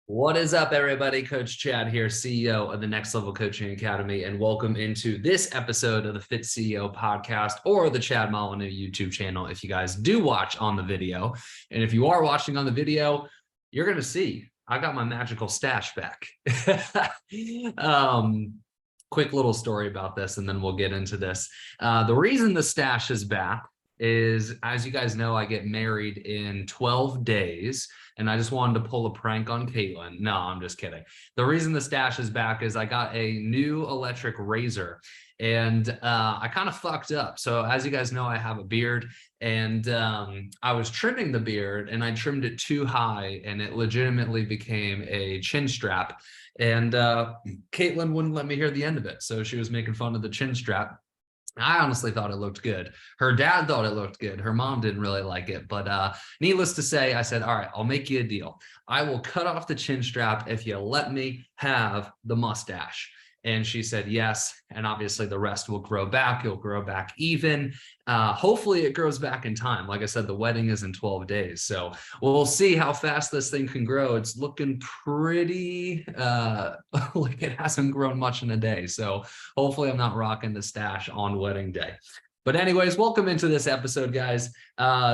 What is up, everybody? Coach Chad here, CEO of the Next Level Coaching Academy, and welcome into this episode of the Fit CEO podcast or the Chad Molyneux YouTube channel if you guys do watch on the video. And if you are watching on the video, you're going to see I got my magical stash back. Quick little story about this, and then we'll get into this. The reason the stash is back is, as you guys know, I get married in 12 days. And I just wanted to pull a prank on Caitlin. No, I'm just kidding. The reason the stash is back is I got a new electric razor and I kind of fucked up. So as you guys know, I have a beard and I was trimming the beard and I trimmed it too high and it legitimately became a chin strap. And Caitlin wouldn't let me hear the end of it. So she was making fun of the chin strap. I honestly thought it looked good. Her dad thought it looked good. Her mom didn't really like it. But needless to say, I said, all right, I'll make you a deal. I will cut off the chin strap if you let me have the mustache. And she said yes. And obviously the rest will grow back. It'll grow back even. Hopefully it grows back in time. Like I said, the wedding is in 12 days. So we'll see how fast this thing can grow. It's looking pretty like it hasn't grown much in a day. So hopefully I'm not rocking the stash on wedding day. But anyways, welcome into this episode, guys.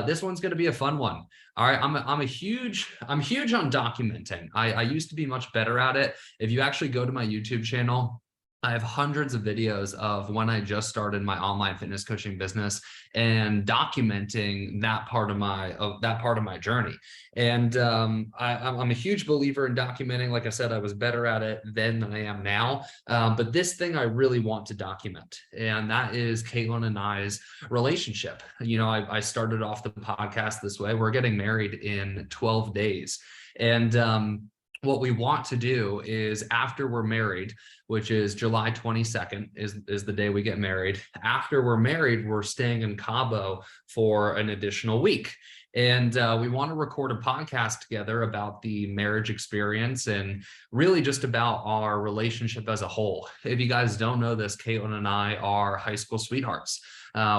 This one's going to be a fun one. All right, I'm huge on documenting. I used to be much better at it. If you actually go to my YouTube channel, I have hundreds of videos of when I just started my online fitness coaching business and documenting that part of my journey. And I'm a huge believer in documenting. Like I said, I was better at it then than I am now. But this thing I really want to document, and that is Caitlin and I's relationship. You know, I started off the podcast this way. We're getting married in 12 days. And what we want to do is after we're married, which is July 22nd is the day we get married. After we're married, we're staying in Cabo for an additional week. And we want to record a podcast together about the marriage experience and really just about our relationship as a whole. If you guys don't know this, Caitlin and I are high school sweethearts.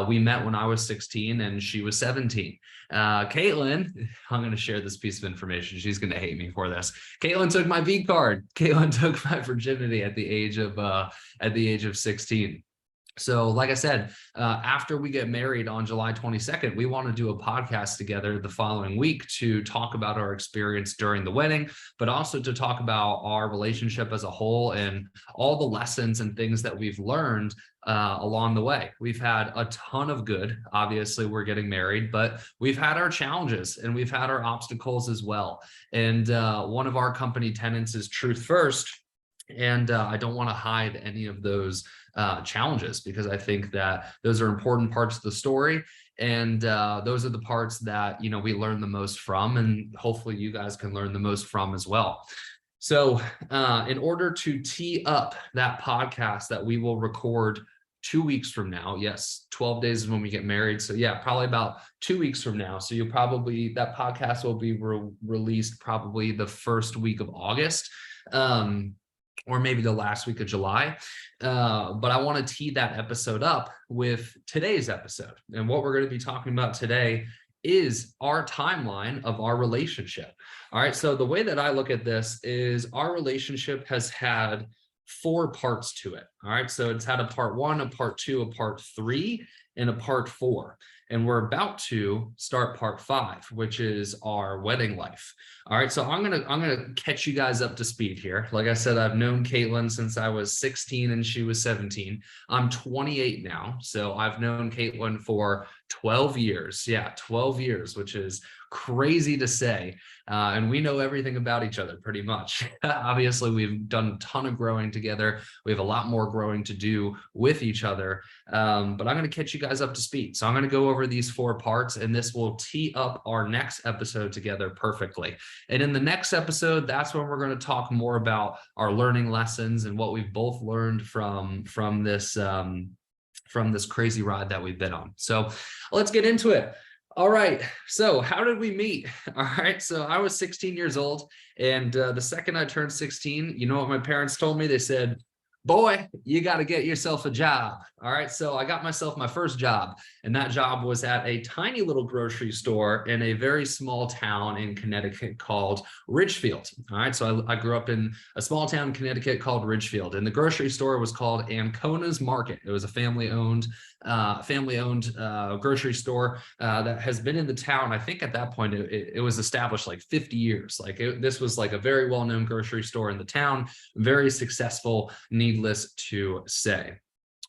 We met when I was 16 and she was 17. Caitlin, I'm going to share this piece of information. She's going to hate me for this. Caitlin took my V card. Caitlin took my virginity at the age of 16. So like I said, after we get married on July 22nd, we want to do a podcast together the following week to talk about our experience during the wedding, but also to talk about our relationship as a whole and all the lessons and things that we've learned along the way. We've had a ton of good. Obviously, we're getting married, but we've had our challenges and we've had our obstacles as well. And one of our company tenets is truth first. And I don't want to hide any of those challenges because I think that those are important parts of the story. And those are the parts that, you know, we learn the most from, and hopefully you guys can learn the most from as well. So in order to tee up that podcast that we will record 2 weeks from now, yes, 12 days is when we get married. So yeah, probably about 2 weeks from now. So that podcast will be released probably the first week of August. Or maybe the last week of July. But I want to tee that episode up with today's episode. And what we're going to be talking about today is our timeline of our relationship. All right. So the way that I look at this is our relationship has had 4 parts to it. All right. So it's had a part 1, a part 2, a part 3, and a part 4. And we're about to start part 5, which is our wedding life. All right, so I'm gonna catch you guys up to speed here. Like I said, I've known Caitlin since I was 16 and she was 17. I'm 28 now, so I've known Caitlin for 12 years. Yeah, 12 years, which is crazy to say. And we know everything about each other pretty much. Obviously, we've done a ton of growing together. We have a lot more growing to do with each other. But I'm going to catch you guys up to speed. So I'm going to go over these 4 parts, and this will tee up our next episode together perfectly. And in the next episode, that's when we're going to talk more about our learning lessons and what we've both learned from this crazy ride that we've been on. So let's get into it. All right. So how did we meet? All right. So I was 16 years old. And the second I turned 16, you know what my parents told me? They said, boy, you got to get yourself a job. All right. So I got myself my first job, and that job was at a tiny little grocery store in a very small town in Connecticut called Ridgefield. All right. So I grew up in a small town in Connecticut called Ridgefield, and the grocery store was called Ancona's Market. It was a family-owned grocery store that has been in the town. I think at that point it was established like 50 years. This was like a very well-known grocery store in the town, very successful, needless to say.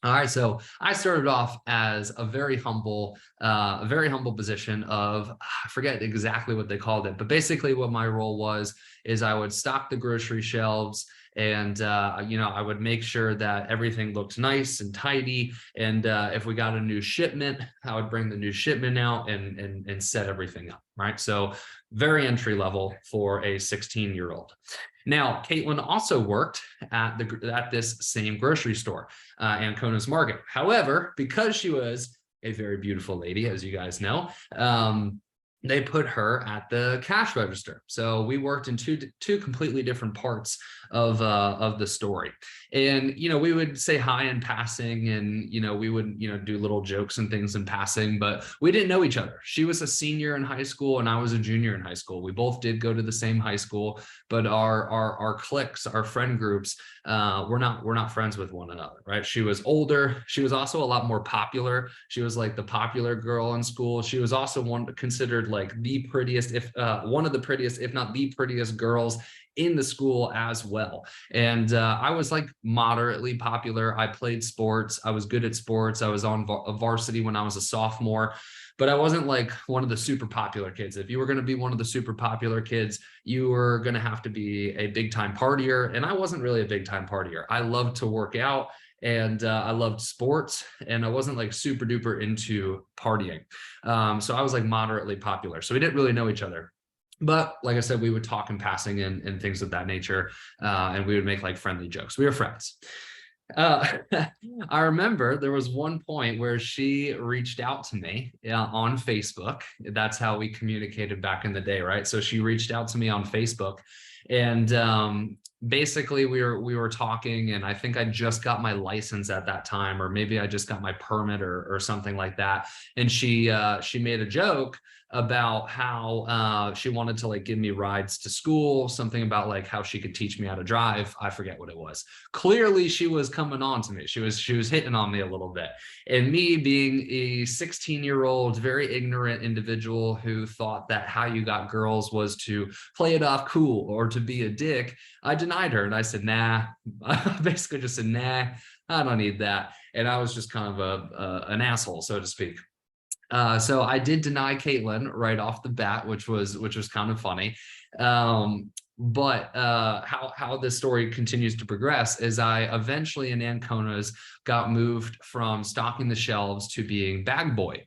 All right, so I started off as a very humble position of, I forget exactly what they called it, but basically what my role was is I would stock the grocery shelves, and I would make sure that everything looked nice and tidy. And if we got a new shipment, I would bring the new shipment out and set everything up. Right, so very entry level for a 16-year-old. Now, Caitlin also worked at this same grocery store, Ancona's Market. However, because she was a very beautiful lady, as you guys know, they put her at the cash register. So we worked in two completely different parts of the story. And, we would say hi in passing, and, we would, do little jokes and things in passing, but we didn't know each other. She was a senior in high school and I was a junior in high school. We both did go to the same high school, but our cliques, our friend groups, we're not friends with one another, right? She was older. She was also a lot more popular. She was like the popular girl in school. She was also considered like the prettiest, one of the prettiest, if not the prettiest girls in the school as well. And I was like moderately popular. I played sports. I was good at sports. I was on varsity when I was a sophomore, but I wasn't like one of the super popular kids. If you were going to be one of the super popular kids, you were going to have to be a big time partier. And I wasn't really a big time partier. I loved to work out, and I loved sports, and I wasn't like super duper into partying. So I was like moderately popular. So we didn't really know each other. But like I said, we would talk in passing and things of that nature, and we would make like friendly jokes. We were friends. I remember there was one point where she reached out to me on Facebook. That's how we communicated back in the day, right? So she reached out to me on Facebook, and basically we were talking, and I think I just got my license at that time, or maybe I just got my permit or something like that. And she made a joke about how she wanted to like give me rides to school, something about like how she could teach me how to drive. I forget what it was. Clearly she was coming on to me. She was hitting on me a little bit. And me being a 16-year-old, very ignorant individual who thought that how you got girls was to play it off cool or to be a dick, I denied her. And I said, nah. I basically just said, nah, I don't need that. And I was just kind of an asshole, so to speak. So I did deny Caitlin right off the bat, which was kind of funny. But how this story continues to progress is I eventually in Ancona's got moved from stocking the shelves to being bag boy.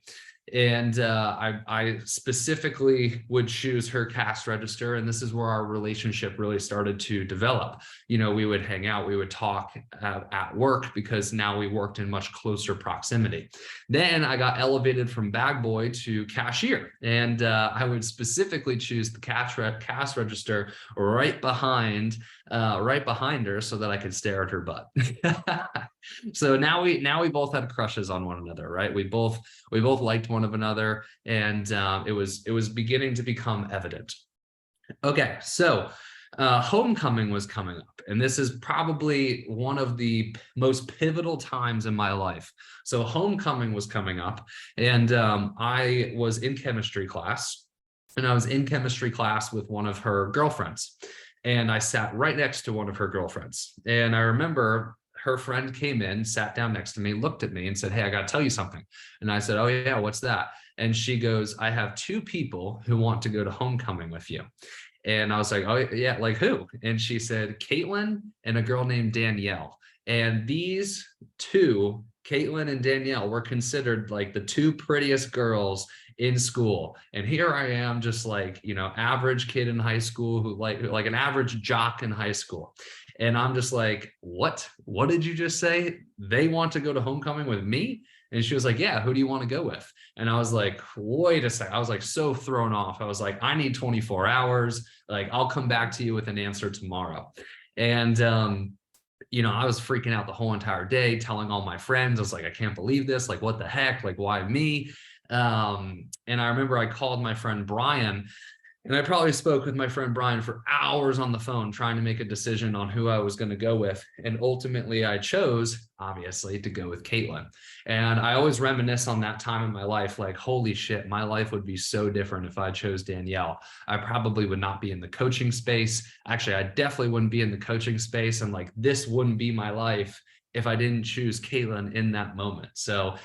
And I specifically would choose her cash register. And this is where our relationship really started to develop. We would hang out, we would talk at work, because now we worked in much closer proximity. Then I got elevated from bag boy to cashier. And I would specifically choose the cash register right behind her so that I could stare at her butt. So now we both had crushes on one another, right? We both liked one of another, and it was beginning to become evident. Okay, so homecoming was coming up, and this is probably one of the most pivotal times in my life. So homecoming was coming up, and I was in chemistry class, with one of her girlfriends, and I sat right next to one of her girlfriends. And I remember her friend came in, sat down next to me, looked at me and said, "Hey, I got to tell you something." And I said, "Oh yeah, what's that?" And she goes, "I have two people who want to go to homecoming with you." And I was like, "Oh yeah, like who?" And she said, "Caitlin and a girl named Danielle." And these two, Caitlin and Danielle, were considered like the two prettiest girls in school. And here I am, just like, average kid in high school, who like an average jock in high school. And I'm just like, what did you just say? They want to go to homecoming with me? And she was like, "Yeah, who do you want to go with?" And I was like, wait a second. I was like so thrown off. I was like, I need 24 hours. Like, I'll come back to you with an answer tomorrow. And I was freaking out the whole entire day, telling all my friends. I was like, I can't believe this. Like, what the heck? Like, why me? And I remember I called my friend Brian, and I probably spoke with my friend Brian for hours on the phone trying to make a decision on who I was going to go with. And ultimately, I chose, obviously, to go with Caitlin. And I always reminisce on that time in my life, like, holy shit, my life would be so different if I chose Danielle. I probably would not be in the coaching space. Actually, I definitely wouldn't be in the coaching space. And like, this wouldn't be my life if I didn't choose Caitlin in that moment. So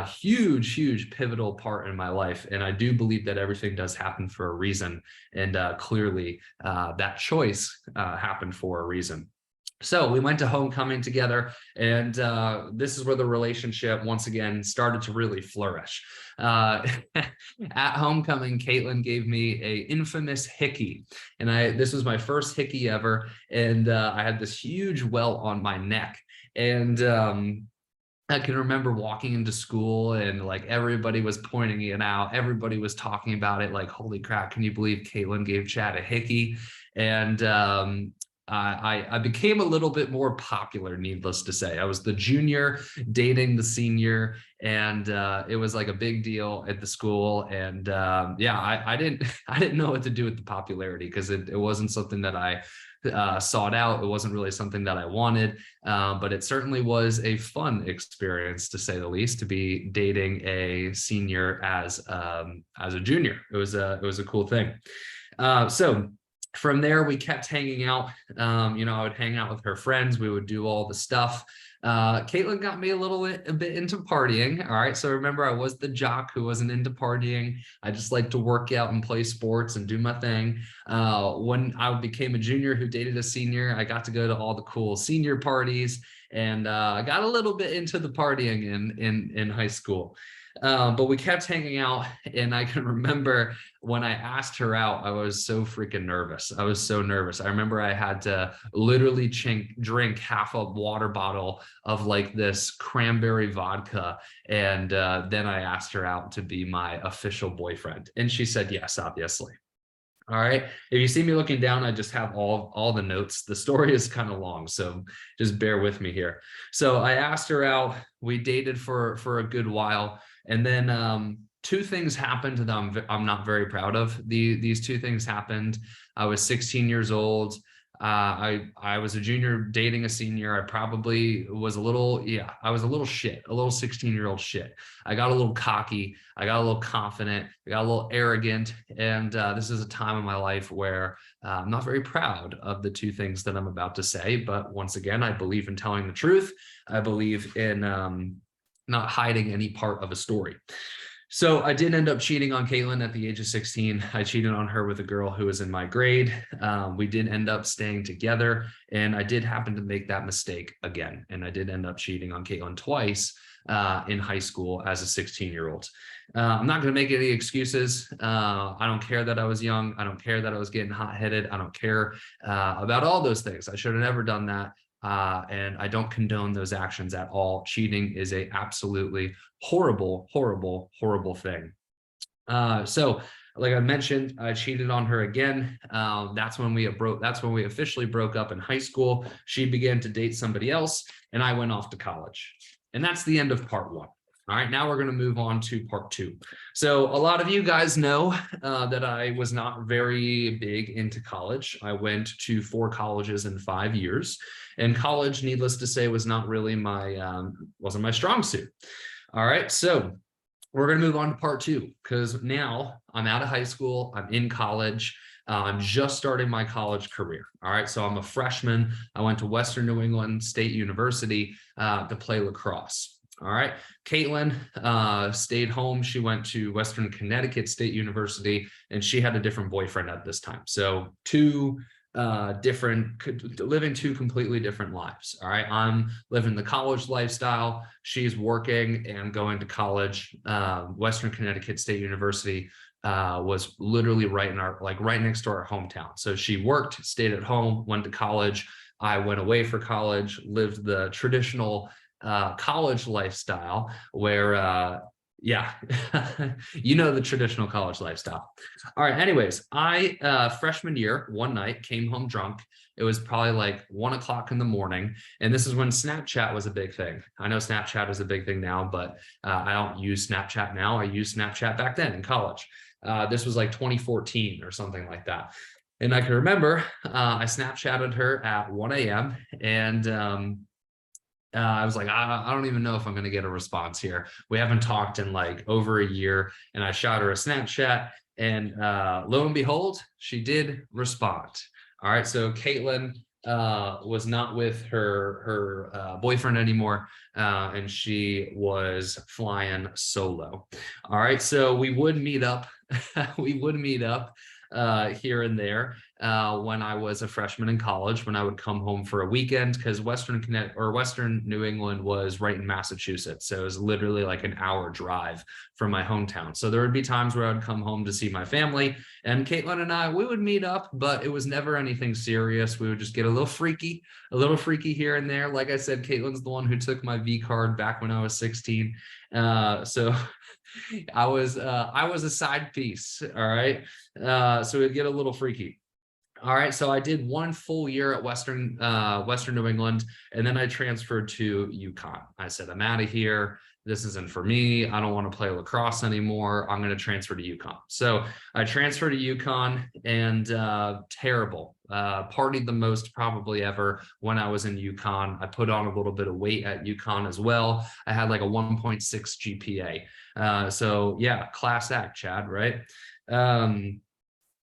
huge pivotal part in my life. And I do believe that everything does happen for a reason. And clearly that choice happened for a reason. So we went to homecoming together, and this is where the relationship once again started to really flourish. At homecoming, Caitlin gave me a infamous hickey, and this was my first hickey ever, and I had this huge welt on my neck. And I can remember walking into school and like everybody was pointing it out. Everybody was talking about it like, holy crap, can you believe Caitlin gave Chad a hickey? And I became a little bit more popular, needless to say. I was the junior dating the senior, and it was like a big deal at the school. And yeah, I didn't know what to do with the popularity, because it wasn't something that I sought out. It wasn't really something that I wanted, but it certainly was a fun experience, to say the least, to be dating a senior as a junior. It was a cool thing. So from there, we kept hanging out. I would hang out with her friends. We would do all the stuff. Caitlin got me a bit into partying. All right. So remember, I was the jock who wasn't into partying. I just liked to work out and play sports and do my thing. When I became a junior who dated a senior, I got to go to all the cool senior parties, and I got a little bit into the partying in high school. But we kept hanging out, and I can remember when I asked her out, I was so freaking nervous. I was so nervous. I remember I had to literally drink half a water bottle of like this cranberry vodka, and then I asked her out to be my official boyfriend, and she said yes, obviously. All right. If you see me looking down, I just have all the notes. The story is kind of long, so just bear with me here. So I asked her out. We dated for a good while, and then two things happened that I'm not very proud of. These two things happened. I was 16 years old. I was a junior dating a senior. I probably was I was a little shit, a little 16-year-old shit. I got a little cocky. I got a little confident. I got a little arrogant. And this is a time in my life where I'm not very proud of the two things that I'm about to say. But once again, I believe in telling the truth. I believe in not hiding any part of a story. So I did end up cheating on Caitlin at the age of 16. I cheated on her with a girl who was in my grade. We did end up staying together, and I did happen to make that mistake again. And I did end up cheating on Caitlin twice in high school as a 16-year-old. I'm not going to make any excuses. I don't care that I was young. I don't care that I was getting hot-headed. I don't care about all those things. I should have never done that. And I don't condone those actions at all. Cheating is a absolutely horrible thing. So like I mentioned, I cheated on her again. That's when we officially broke up in high school. She began to date somebody else, and I went off to college. And that's the end of part one. All right, now we're going to move on to part two. So a lot of you guys know that I was not very big into college. I went to 4 colleges in 5 years, and college, needless to say, was not really wasn't my strong suit. All right, so we're going to move on to part two, because now I'm out of high school. I'm in college. I'm just starting my college career. All right, so I'm a freshman. I went to Western New England State University to play lacrosse. All right, Caitlin stayed home. She went to Western Connecticut State University, and she had a different boyfriend at this time. So living two completely different lives. All right, I'm living the college lifestyle. She's working and going to college. Western Connecticut State University was literally right next to our hometown. So she worked, stayed at home, went to college. I went away for college, lived the traditional college lifestyle where Yeah, you know the traditional college lifestyle. All right. Anyways, I freshman year, one night came home drunk. It was probably like 1 o'clock in the morning, and this is when Snapchat was a big thing. I know Snapchat is a big thing now, but I don't use Snapchat now. I used Snapchat back then in college. This was like 2014 or something like that. And I can remember I Snapchatted her at 1 a.m. and I was like, I don't even know if I'm going to get a response here. We haven't talked in like over a year. And I shot her a Snapchat, and lo and behold, she did respond. All right. So Caitlin was not with her boyfriend anymore, and she was flying solo. All right. So we would meet up. We would meet up here and there when I was a freshman in college, when I would come home for a weekend, because Western Connecticut or Western New England was right in Massachusetts. So it was literally like an hour drive from my hometown. So there would be times where I would come home to see my family, and Caitlin and I, we would meet up, but it was never anything serious. We would just get a little freaky here and there. Like I said, Caitlin's the one who took my V card back when I was 16. So I was a side piece. All right. So it'd get a little freaky. All right, so I did one full year at Western New England, and then I transferred to UConn. I said, I'm out of here. This isn't for me. I don't want to play lacrosse anymore. I'm going to transfer to UConn. So I transferred to UConn, and terrible. Partied the most probably ever when I was in UConn. I put on a little bit of weight at UConn as well. I had like a 1.6 GPA. So yeah, class act, Chad, right?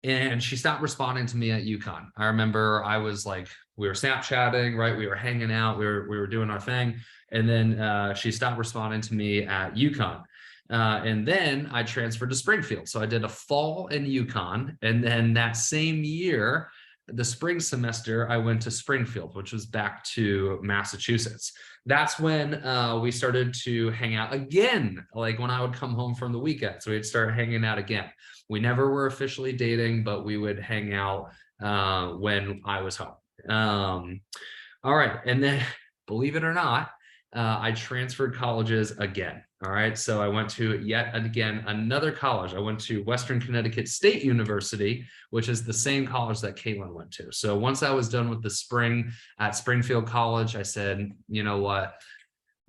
And she stopped responding to me at UConn. I remember I was like, we were Snapchatting, right? We were hanging out, we were doing our thing. And then she stopped responding to me at UConn. And then I transferred to Springfield. So I did a fall in UConn. And then that same year, the spring semester, I went to Springfield, which was back to Massachusetts. That's when we started to hang out again, like when I would come home from the weekend. So we'd start hanging out again. We never were officially dating, but we would hang out when I was home. All right. And then, believe it or not, I transferred colleges again. All right. So I went to yet again another college. I went to Western Connecticut State University, which is the same college that Caitlin went to. So once I was done with the spring at Springfield College, I said, you know what?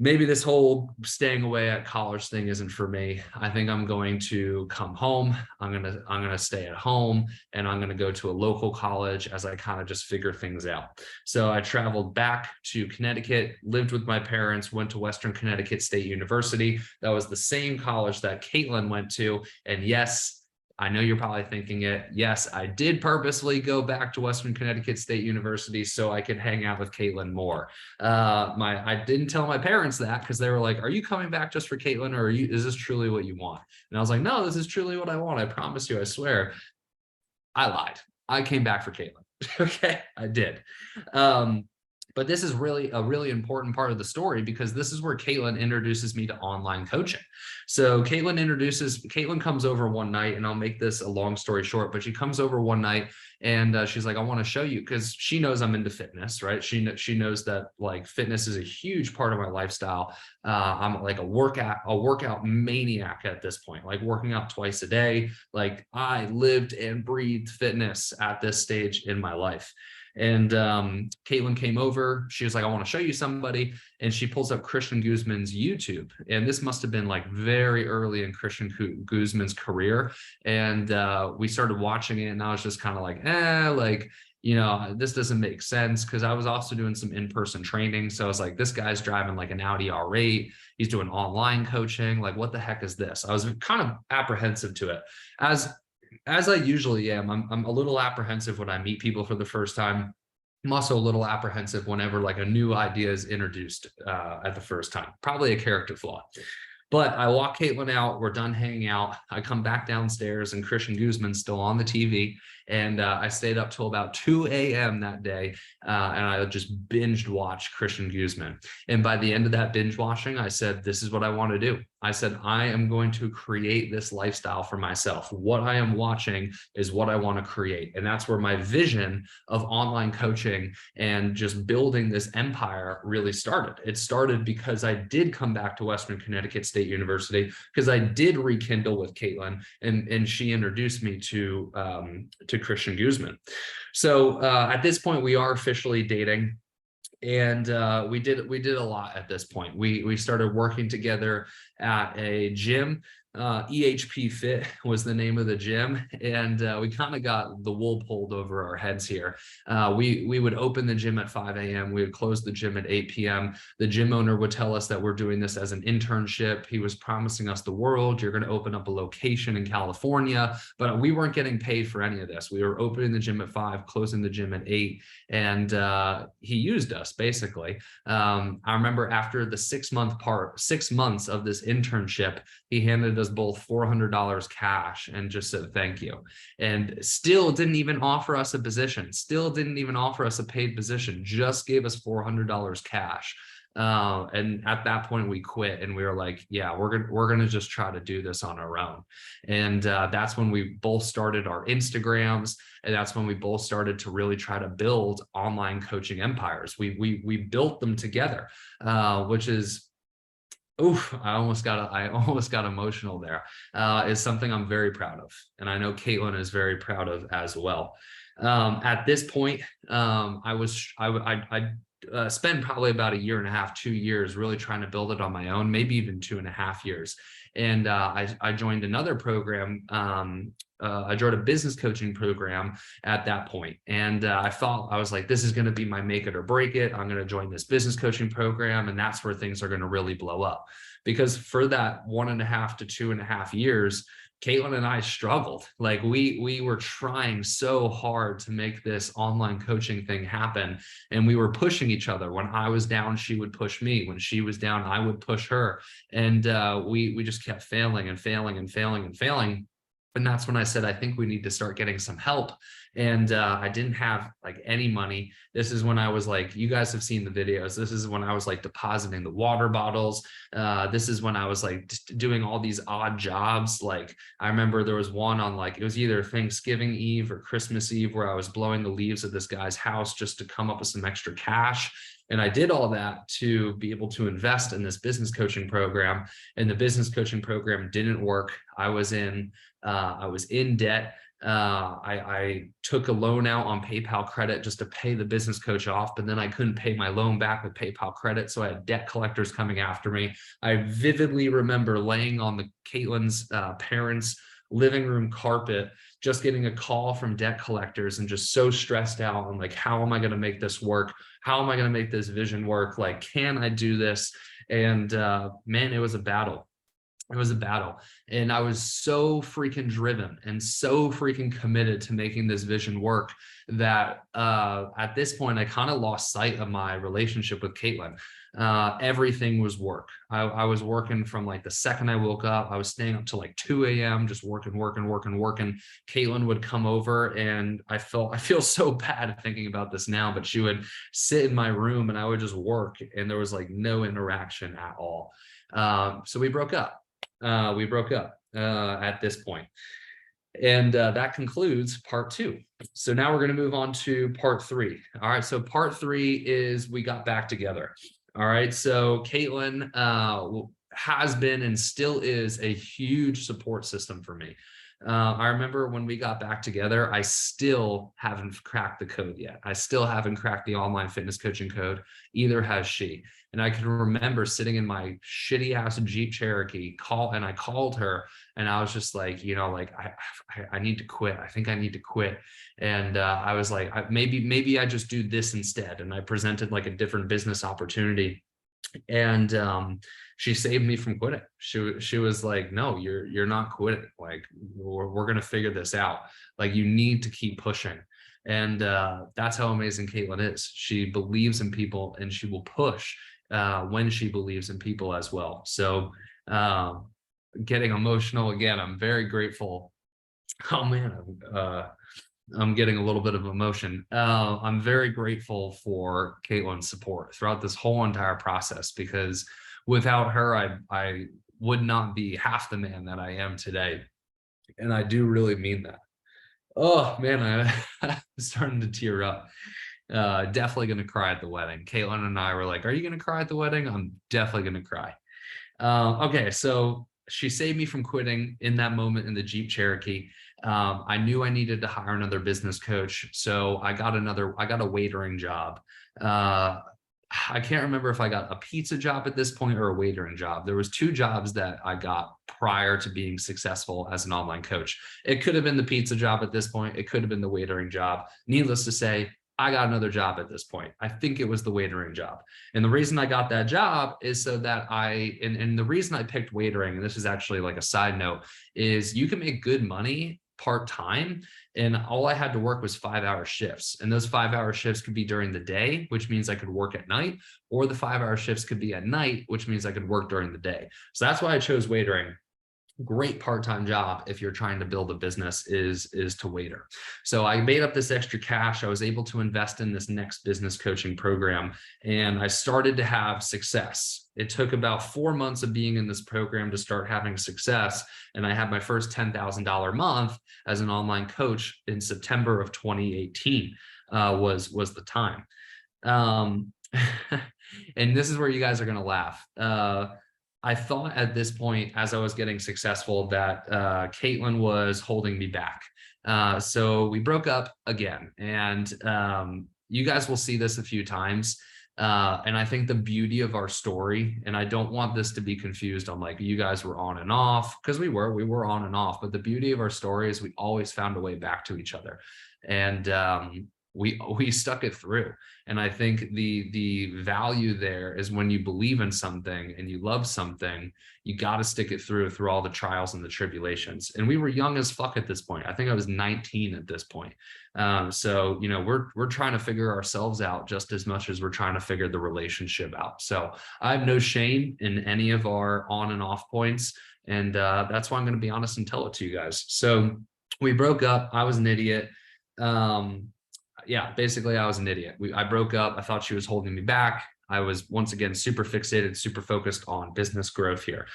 Maybe this whole staying away at college thing isn't for me. I think I'm going to come home. I'm gonna stay at home, and I'm gonna go to a local college as I kind of just figure things out. So I traveled back to Connecticut, lived with my parents, went to Western Connecticut State University. That was the same college that Caitlin went to. And yes, I know you're probably thinking it. Yes, I did purposely go back to Western Connecticut State University so I could hang out with Caitlin more. I didn't tell my parents that, because they were like, are you coming back just for Caitlin, or is this truly what you want? And I was like, no, this is truly what I want. I promise you, I swear. I lied. I came back for Caitlin. Okay, I did. But this is really a really important part of the story, because this is where Caitlin introduces me to online coaching. So Caitlin comes over one night, and I'll make this a long story short, but she comes over one night, and she's like, I want to show you, because she knows I'm into fitness, right? She knows that like fitness is a huge part of my lifestyle. I'm like a workout maniac at this point, like working out twice a day. Like I lived and breathed fitness at this stage in my life. And Caitlin came over. She was like, I want to show you somebody. And she pulls up Christian Guzman's YouTube. And this must have been like very early in Christian Guzman's career. And we started watching it, and I was just kind of like, this doesn't make sense, because I was also doing some in-person training. So I was like, this guy's driving like an Audi R8. He's doing online coaching. Like, what the heck is this? I was kind of apprehensive to it. As I usually am. I'm a little apprehensive when I meet people for the first time. I'm also a little apprehensive whenever like a new idea is introduced at the first time. Probably a character flaw. But I walk Caitlin out. We're done hanging out. I come back downstairs, and Christian Guzman's still on the TV. And I stayed up till about 2 a.m. that day, and I just binged watched Christian Guzman. And by the end of that binge watching, I said, this is what I want to do. I said, I am going to create this lifestyle for myself. What I am watching is what I want to create. And that's where my vision of online coaching and just building this empire really started. It started because I did come back to Western Connecticut State University, because I did rekindle with Caitlin, and she introduced me to Christian Guzman. So at this point, we are officially dating. And we did a lot at this point. We started working together at a gym. EHP Fit was the name of the gym, and we kind of got the wool pulled over our heads here. We would open the gym at 5 a.m. We would close the gym at 8 p.m. The gym owner would tell us that we're doing this as an internship. He was promising us the world. You're going to open up a location in California, but we weren't getting paid for any of this. We were opening the gym at 5, closing the gym at 8, and he used us basically. I remember after the 6 months of this internship, he handed us both $400 cash and just said thank you, and still didn't even offer us a position, still didn't even offer us a paid position, just gave us $400 cash. And at that point we quit, and we were like, yeah, we're gonna just try to do this on our own. And that's when we both started our Instagrams, and that's when we both started to really try to build online coaching empires. We built them together, which is, oof, I almost got emotional there. Is something I'm very proud of, and I know Caitlin is very proud of as well. At this point, I spent probably about 1.5 to 2 years really trying to build it on my own, maybe even 2.5 years. And I joined another program. I joined a business coaching program at that point. And I was like, this is going to be my make it or break it. I'm going to join this business coaching program. And that's where things are going to really blow up. Because for that 1.5 to 2.5 years, Caitlin and I struggled. Like we were trying so hard to make this online coaching thing happen. And we were pushing each other. When I was down, she would push me. When she was down, I would push her. And we just kept failing and failing and failing and failing. And that's when I said, I think we need to start getting some help. And I didn't have like any money. This is when I was like, you guys have seen the videos. This is when I was like depositing the water bottles. This is when I was like doing all these odd jobs. Like I remember there was one on like, it was either Thanksgiving Eve or Christmas Eve, where I was blowing the leaves of this guy's house just to come up with some extra cash. And I did all that to be able to invest in this business coaching program. And the business coaching program didn't work. I was in debt. I took a loan out on PayPal credit just to pay the business coach off, but then I couldn't pay my loan back with PayPal credit. So I had debt collectors coming after me. I vividly remember laying on the Caitlin's parents' living room carpet, just getting a call from debt collectors and just so stressed out. I'm like, how am I going to make this work? How am I going to make this vision work? Like, can I do this? And man, it was a battle. It was a battle. And I was so freaking driven and so freaking committed to making this vision work that at this point, I kind of lost sight of my relationship with Caitlin. Everything was work. I was working from like the second I woke up. I was staying up till like 2 a.m. just working. Caitlin would come over, and I feel so bad thinking about this now, but she would sit in my room and I would just work, and there was like no interaction at all. So we broke up. At this point. And that concludes part 2. So now we're going to move on to part 3. All right. So part 3 is we got back together. All right. So Caitlin has been and still is a huge support system for me. I remember when we got back together, I still haven't cracked the code yet. I still haven't cracked the online fitness coaching code. Either has she. And I can remember sitting in my shitty ass Jeep Cherokee and I called her, and I was just like, like I need to quit. I think I need to quit. And I was like, maybe I just do this instead. And I presented like a different business opportunity. And she saved me from quitting. She was like, no, you're not quitting. Like we're going to figure this out. Like you need to keep pushing. And that's how amazing Caitlin is. She believes in people, and she will push when she believes in people as well. So getting emotional again, I'm very grateful. Oh man, I'm getting a little bit of emotion. I'm very grateful for Caitlin's support throughout this whole entire process, because without her, I would not be half the man that I am today. And I do really mean that. Oh man, I'm starting to tear up. Definitely gonna cry at the wedding. Caitlin and I were like, "Are you gonna cry at the wedding?" I'm definitely gonna cry. Okay, so she saved me from quitting in that moment in the Jeep Cherokee. I knew I needed to hire another business coach, so I got a waitering job. I can't remember if I got a pizza job at this point or a waitering job. There was two jobs that I got prior to being successful as an online coach. It could have been the pizza job at this point. It could have been the waitering job. Needless to say, I got another job at this point. I think it was the waitering job. And the reason I got that job is so that and the reason I picked waitering, and this is actually like a side note, is you can make good money part-time, and all I had to work was 5-hour shifts. And those 5-hour shifts could be during the day, which means I could work at night, or the 5-hour shifts could be at night, which means I could work during the day. So that's why I chose waitering. Great part-time job if you're trying to build a business is to waiter. So I made up this extra cash. I was able to invest in this next business coaching program, and I started to have success. It took about 4 months of being in this program to start having success, and I had my first $10,000 month as an online coach in September of 2018. Was the time. And this is where you guys are going to laugh. I thought at this point, as I was getting successful, that Caitlin was holding me back. So we broke up again, and you guys will see this a few times. And I think the beauty of our story, and I don't want this to be confused on like you guys were on and off, because we were on and off, but the beauty of our story is we always found a way back to each other. And we stuck it through. And I think the value there is when you believe in something and you love something, you got to stick it through all the trials and the tribulations. And we were young as fuck at this point. I think I was 19 at this point. So you know, we're trying to figure ourselves out just as much as we're trying to figure the relationship out. So I have no shame in any of our on and off points, and that's why I'm going to be honest and tell it to you guys. So we broke up. I was an idiot. Yeah, basically I was an idiot. I broke up. I thought she was holding me back. I was once again super fixated, super focused on business growth here.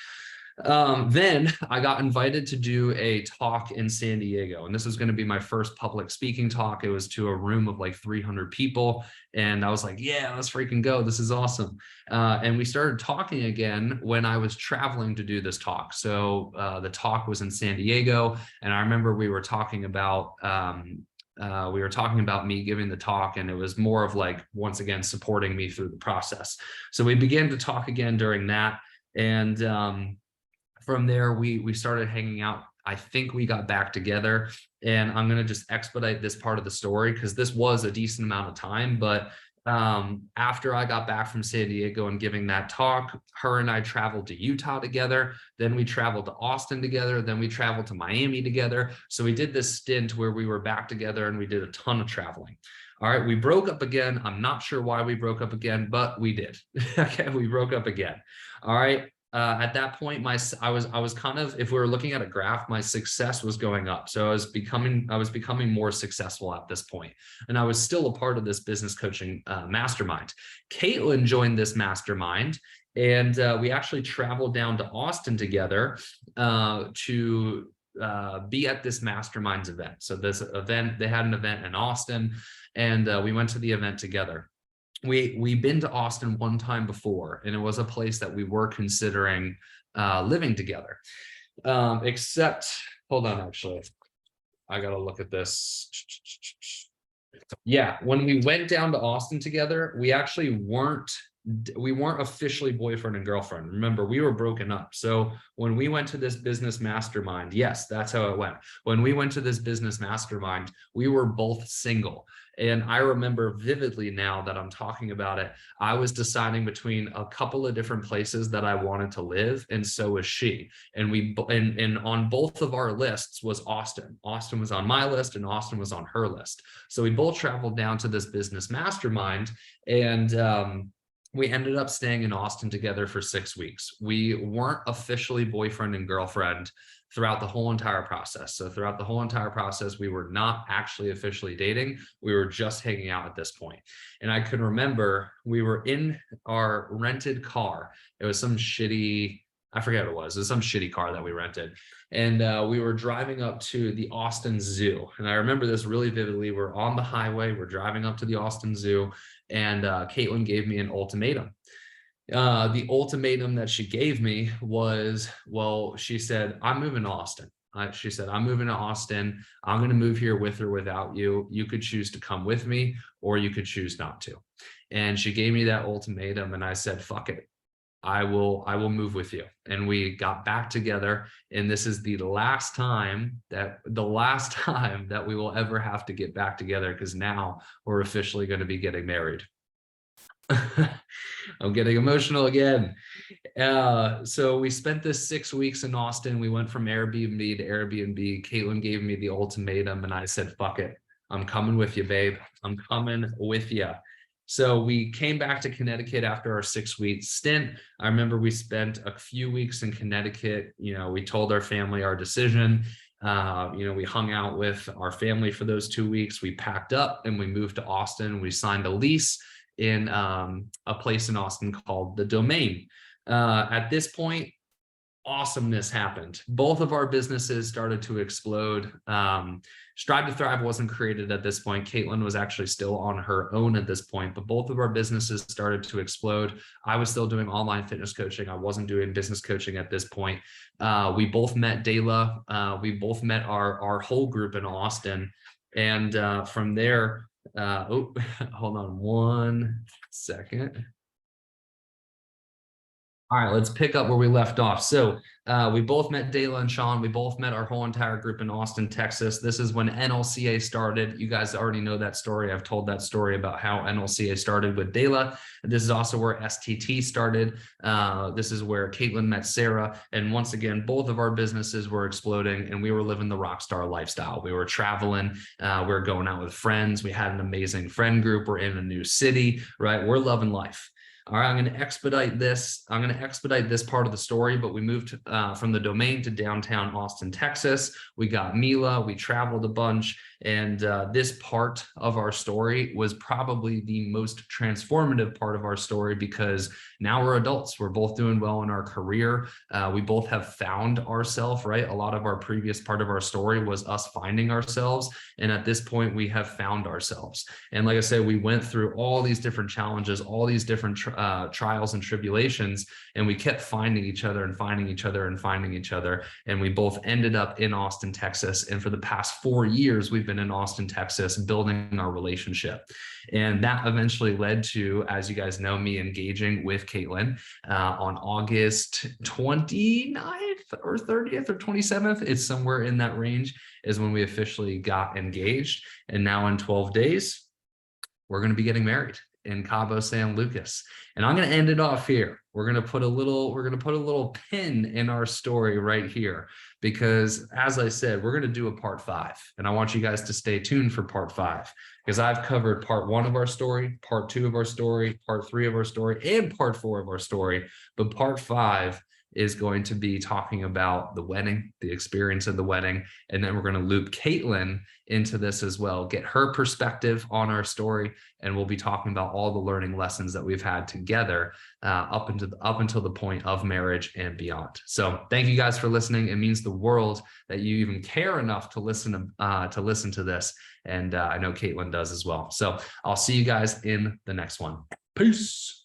Then I got invited to do a talk in San Diego, and this was going to be my first public speaking talk. It was to a room of like 300 people, and I was like, yeah, let's freaking go. This is awesome. And we started talking again when I was traveling to do this talk. So the talk was in San Diego, and I remember we were talking about me giving the talk, and it was more of like, once again, supporting me through the process. So we began to talk again during that. And from there, we started hanging out. I think we got back together, and I'm going to just expedite this part of the story because this was a decent amount of time. But after I got back from San Diego and giving that talk, her and I traveled to Utah together. Then we traveled to Austin together. Then we traveled to Miami together. So we did this stint where we were back together, and we did a ton of traveling. All right, we broke up again. I'm not sure why we broke up again, but we did. Okay, we broke up again. All right. At that point, I was kind of, if we were looking at a graph, my success was going up. So I was becoming more successful at this point, and I was still a part of this business coaching mastermind. Caitlin joined this mastermind, and we actually traveled down to Austin together to be at this masterminds event. So this event, they had an event in Austin, and we went to the event together. We've been to Austin one time before, and it was a place that we were considering living together. Except, hold on, actually, I gotta look at this. Yeah, when we went down to Austin together, we actually weren't officially boyfriend and girlfriend. Remember, we were broken up. So when we went to this business mastermind, yes, that's how it went. When we went to this business mastermind, we were both single. And I remember vividly now that I'm talking about it, I was deciding between a couple of different places that I wanted to live, and so was she. And and on both of our lists was Austin. Austin was on my list, and Austin was on her list. So we both traveled down to this business mastermind, and we ended up staying in Austin together for 6 weeks. We weren't officially boyfriend and girlfriend throughout the whole entire process. So throughout the whole entire process, we were not actually officially dating. We were just hanging out at this point. And I can remember we were in our rented car. It was some shitty, I forget what it was. It was some shitty car that we rented. And we were driving up to the Austin Zoo. And I remember this really vividly. We're on the highway. We're driving up to the Austin Zoo. And Caitlin gave me an ultimatum. The ultimatum that she gave me was, well, she said, I'm moving to Austin. She said, I'm moving to Austin. I'm going to move here with or without you. You could choose to come with me, or you could choose not to. And she gave me that ultimatum, and I said, fuck it. I will move with you. And we got back together. And this is the last time that we will ever have to get back together, because now we're officially going to be getting married. I'm getting emotional again. So we spent this 6 weeks in Austin. We went from Airbnb to Airbnb. Caitlin gave me the ultimatum, and I said, fuck it. I'm coming with you, babe. I'm coming with you. So we came back to Connecticut after our 6-week stint. I remember we spent a few weeks in Connecticut. We told our family our decision. We hung out with our family for those 2 weeks. We packed up and we moved to Austin. We signed a lease in a place in Austin called The Domain. At this point, awesomeness happened. Both of our businesses started to explode. Strive to Thrive wasn't created at this point. Caitlin was actually still on her own at this point, but both of our businesses started to explode. I was still doing online fitness coaching. I wasn't doing business coaching at this point. We both met Dayla. We both met our whole group in Austin. And from there, hold on 1 second. All right, let's pick up where we left off. So we both met Dayla and Sean. We both met our whole entire group in Austin, Texas. This is when NLCA started. You guys already know that story. I've told that story about how NLCA started with Dayla. This is also where STT started. This is where Caitlin met Sarah. And once again, both of our businesses were exploding, and we were living the rock star lifestyle. We were traveling. We were going out with friends. We had an amazing friend group. We're in a new city, right? We're loving life. All right, I'm going to expedite this. I'm going to expedite this part of the story, but we moved from The Domain to downtown Austin, Texas. We got Mila. We traveled a bunch. And this part of our story was probably the most transformative part of our story, because now we're adults. We're both doing well in our career. We both have found ourselves, right? A lot of our previous part of our story was us finding ourselves. And at this point, we have found ourselves. And like I said, we went through all these different challenges, all these different trials and tribulations, and we kept finding each other and finding each other and finding each other. And we both ended up in Austin, Texas. And for the past 4 years, we've been in Austin, Texas, building our relationship. And that eventually led to, as you guys know, me engaging with Caitlin on August 29th or 30th or 27th. It's somewhere in that range is when we officially got engaged. And now in 12 days, we're going to be getting married in Cabo San Lucas. And I'm going to end it off here. We're going to put a little pin in our story right here, because as I said, we're going to do a part 5, and I want you guys to stay tuned for part 5, because I've covered part 1 of our story, part 2 of our story, part 3 of our story, and part 4 of our story. But part 5 is going to be talking about the wedding, the experience of the wedding. And then we're going to loop Caitlin into this as well, get her perspective on our story. And we'll be talking about all the learning lessons that we've had together up until the point of marriage and beyond. So thank you guys for listening. It means the world that you even care enough to listen to this. And I know Caitlin does as well. So I'll see you guys in the next one. Peace.